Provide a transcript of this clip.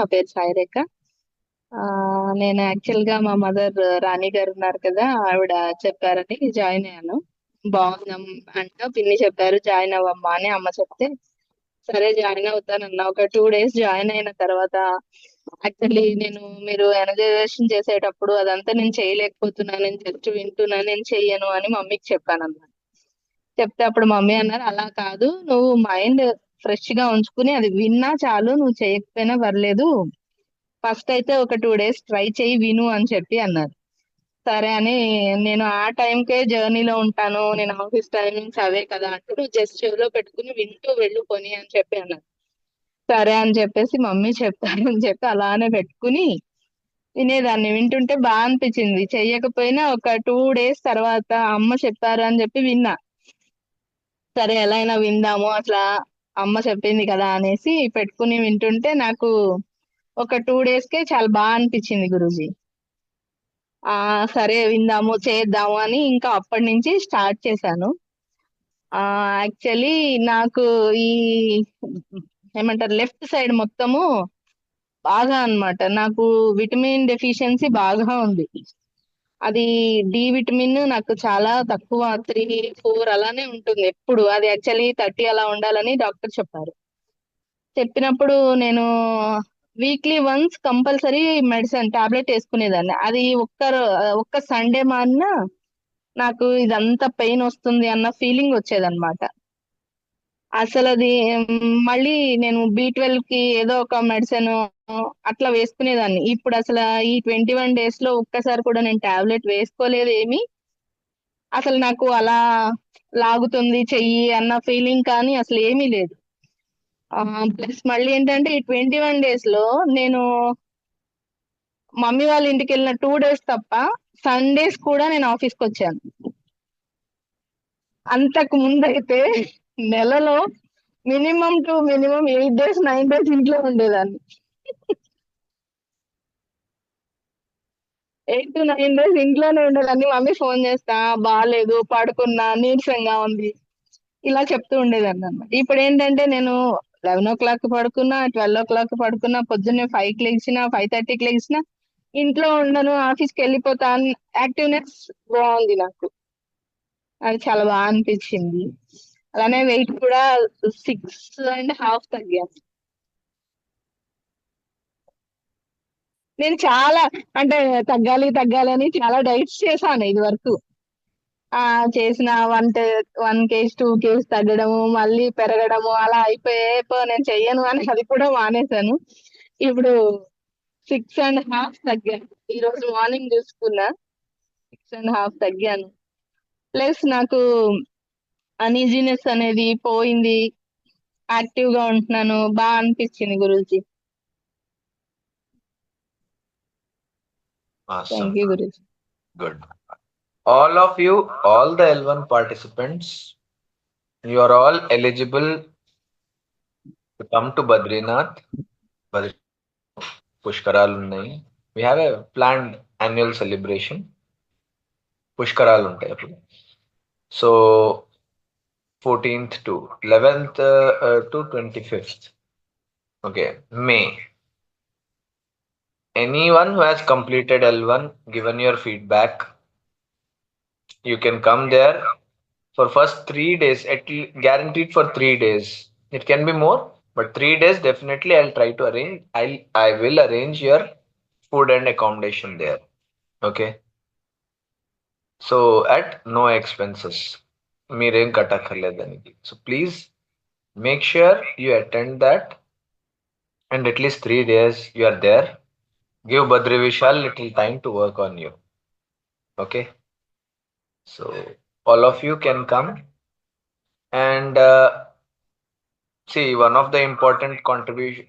నా పేరు సాయిరేఖ. నేను యాక్చువల్గా మా మదర్ రాణి గారు ఉన్నారు కదా, ఆవిడ చెప్పారని జాయిన్ అయ్యాను. బాగుందాం అంట పిన్ని చెప్పారు జాయిన్ అవ్వమ్మా అని అమ్మ చెప్తే సరే జాయిన్ అవుతానన్నా. ఒక 2 days జాయిన్ అయిన తర్వాత యాక్చువల్లీ మీరు ఎనర్జైజేషన్ చేసేటప్పుడు అదంతా నేను చేయలేకపోతున్నాను, నేను జస్ట్ వింటున్నాను, నేను చెయ్యను అని మమ్మీకి చెప్పాను అన్నమాట. చెప్తే అప్పుడు మమ్మీ అన్నారు, అలా కాదు, నువ్వు మైండ్ ఫ్రెష్ గా ఉంచుకుని అది విన్నా చాలు, నువ్వు చేయకపోయినా పర్లేదు, ఫస్ట్ అయితే ఒక 2 days ట్రై చేయి, విను అని చెప్పి అన్నారు. సరే అని నేను ఆ టైంకే జర్నీలో ఉంటాను, నేను ఆఫీస్ టైమింగ్స్ అవే కదా అంటే, నువ్వు జస్ట్ చెవిలో పెట్టుకుని వింటూ వెళ్ళు కొని అని చెప్పి అన్నారు. సరే అని చెప్పేసి మమ్మీ చెప్పారని చెప్పి అలానే పెట్టుకుని వినేదాన్ని. వింటుంటే బాగా అనిపించింది. చెయ్యకపోయినా ఒక 2 days తర్వాత అమ్మ చెప్పారు అని చెప్పి విన్నా. సరే ఎలా అయినా విందాము, అట్లా అమ్మ చెప్పింది కదా అనేసి పెట్టుకుని వింటుంటే నాకు ఒక 2 days కే చాలా బాగా అనిపించింది గురూజీ. సరే విందాము చేద్దాము అని ఇంకా అప్పటి నుంచి స్టార్ట్ చేశాను. యాక్చువల్లీ నాకు ఈ ఏమంటారు లెఫ్ట్ సైడ్ మొత్తము బాగా అన్నమాట, నాకు విటమిన్ డెఫిషియన్సీ బాగా ఉంది. అది డి విటమిన్ నాకు చాలా తక్కువ, 3, 4 అలానే ఉంటుంది ఎప్పుడు. అది యాక్చువల్లీ 30 అలా ఉండాలని డాక్టర్ చెప్పారు. చెప్పినప్పుడు నేను weekly once compulsory medicine tablet వేసుకునేదాన్ని. అది ఒక్క సండే మారిన నాకు ఇదంతా పెయిన్ వస్తుంది అన్న ఫీలింగ్ వచ్చేదన్నమాట. అసలు అది మళ్ళీ నేను B12 కి ఏదో ఒక మెడిసిన్ అట్లా వేసుకునేదాన్ని. ఇప్పుడు అసలు ఈ 21 days లో ఒక్కసారి కూడా నేను టాబ్లెట్ వేసుకోలేదు ఏమి. అసలు నాకు అలా లాగుతుంది చెయ్యి అన్న ఫీలింగ్ కానీ అసలు ఏమీ లేదు. ప్లస్ మళ్ళీ ఏంటంటే ఈ 21 days లో నేను మమ్మీ వాళ్ళ ఇంటికి వెళ్ళిన 2 days తప్ప సండేస్ కూడా నేను ఆఫీస్కి వచ్చాను. అంతకు ముందు అయితే నెలలో మినిమం 8 days 9 days ఇంట్లో ఉండేదాన్ని. 8 to 9 days ఇంట్లోనే ఉండేదాన్ని. మమ్మీ ఫోన్ చేస్తా, బాగాలేదు, పడుకున్నా, నీరసంగా ఉంది, ఇలా చెప్తూ ఉండేదాన్ని అన్నమాట. ఇప్పుడు ఏంటంటే నేను 11 o'clock పడుకున్నా, 12 o'clock పడుకున్నా, పొద్దున్నే 5కి లేచినా, 5:30కి లేచినా ఇంట్లో ఉండను, ఆఫీస్కి వెళ్ళిపోతా, యాక్టివ్నెస్ బాగుంది నాకు. అది చాలా బాగా అనిపించింది. అలానే వెయిట్ కూడా 6.5 తగ్గాను. నేను చాలా అంటే తగ్గాలి తగ్గాలి అని చాలా డైట్స్ చేశాను ఇది వరకు. చేసిన 1 kg 2 kg తగ్గడము, మళ్ళీ పెరగడము అలా అయిపోయే నేను చెయ్యను అని అది కూడా మానేశాను. ఇప్పుడు 6.5 తగ్గాను. ఈ రోజు మార్నింగ్ చూసుకున్నా 6.5 తగ్గాను. ప్లస్ నాకు అనీజీనెస్ అనేది పోయింది, యాక్టివ్ గా ఉంటున్నాను, బాగా అనిపించింది Guruji. Awesome. Thank you Guruji. Good. All of you, all the L1 participants, you are all eligible to come to Badrinath. Pushkaralu unnai. We have a planned annual celebration. Pushkaralu untayi appudu. So 14th to 11th to 25th. Okay, May. Anyone who has completed L1, given your feedback, you can come there for first 3 days, at least guaranteed for 3 days. It can be more, but 3 days definitely I'll try to arrange. I will arrange your food and accommodation there. Okay. So at no expenses. మీరేం కట్టక్కర్లేదు దానికి. So please make sure you attend that, and at least 3 days you are there. Give Badri Vishal little time to work on you. Okay. So all of you can come, and see, one of the important contribution,